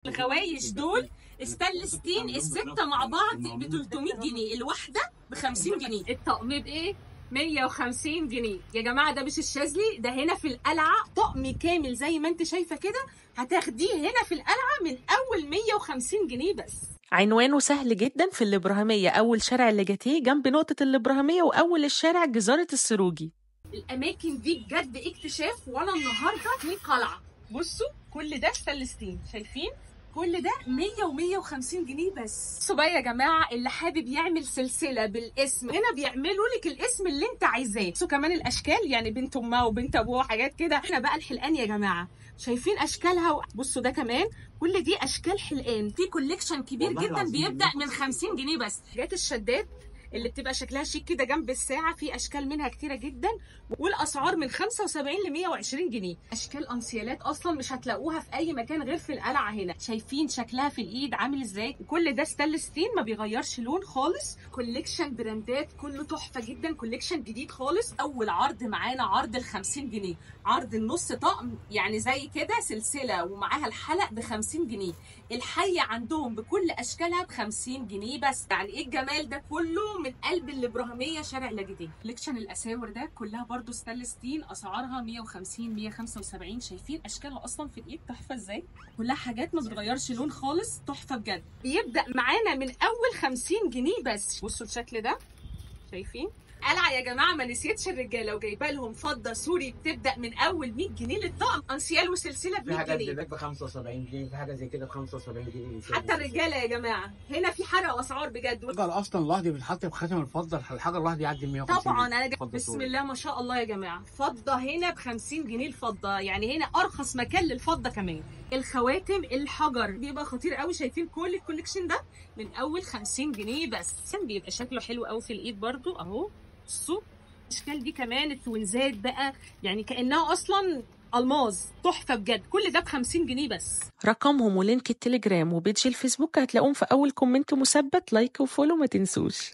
الغوايش دول ستانلس ستيل الستة مع بعض ب 300 جنيه، الواحدة ب 50 جنيه، الطقم بإيه؟ 150 جنيه. يا جماعة ده مش الشاذلي، ده هنا في القلعة طقم كامل زي ما انت شايفة كده، هتاخديه هنا في القلعة من أول 150 جنيه بس. عنوانه سهل جدا في الإبراهيمية، أول شارع الليجاتيه جنب نقطة الإبراهيمية، وأول الشارع جزارة السروجي. الأماكن دي بجد اكتشاف، وأنا النهاردة في القلعة. بصوا كل ده ستانلس ستيل، شايفين؟ كل ده 100 و150 جنيه بس. بصوا بقى يا جماعه، اللي حابب يعمل سلسله بالاسم هنا بيعملوا لك الاسم اللي انت عايزاه. بصوا كمان الاشكال، يعني بنت امها وبنت ابوها حاجات كده. احنا بقى الحلقان يا جماعه، شايفين اشكالها بصوا ده كمان كل دي اشكال حلقان. في كوليكشن كبير جدا بيبدا من 50 جنيه بس. جات الشدات اللي بتبقى شكلها شيك كده جنب الساعه، في اشكال منها كتيره جدا، والاسعار من 75 ل 120 جنيه. اشكال انسيالات اصلا مش هتلاقوها في اي مكان غير في القلعه هنا. شايفين شكلها في الايد عامل ازاي؟ وكل ده ستانلس ستيل ما بيغيرش لون خالص. كوليكشن براندات كله تحفه جدا، كوليكشن جديد خالص. اول عرض معانا عرض ال 50 جنيه، عرض النص طقم يعني زي كده سلسله ومعاها الحلق ب 50 جنيه. الحيه عندهم بكل اشكالها ب 50 جنيه بس. يعني ايه الجمال ده كله من قلب الابراهيميه شارع لاجديه. كوليكشن الاساور ده كلها برضو ستانلس ستيل، اسعارها 150 175. شايفين اشكالها اصلا في الايد تحفه ازاي؟ كلها حاجات ما بتغيرش لون خالص، تحفه بجد. بيبدا معانا من اول 50 جنيه بس. بصوا الشكل ده، شايفين؟ قلعه يا جماعه ما نسيتش الرجاله، وجايبه لهم فضه سوري بتبدا من اول 100 جنيه للطقم، انسيال وسلسله ب 100 جنيه. في حاجات ب 75 جنيه، في حاجه زي كده ب 75 جنيه. حتى الرجاله يا جماعه هنا في حرق اسعار بجد. الحاجه اصلا لوحدي بتتحط بخاتم الفضه، الحاجه لوحدي يعدي 150. طبعا انا بسم الله ما شاء الله يا جماعه، فضه هنا ب 50 جنيه الفضه، يعني هنا ارخص مكان للفضه كمان. الخواتم الحجر بيبقى خطير قوي، شايفين كل الكوليكشن ده من اول 50 جنيه بس. بيبقى شكله حلو قوي في الايد برضو اهو. بصوا الاشكال دي كمان التوينزات بقى، يعني كانها اصلا الماظ، تحفه بجد. كل ده ب 50 جنيه بس. رقمهم ولينك التليجرام وبيدج الفيسبوك هتلاقوهم في أول كومنت مثبت. لايك وفولو ما تنسوش.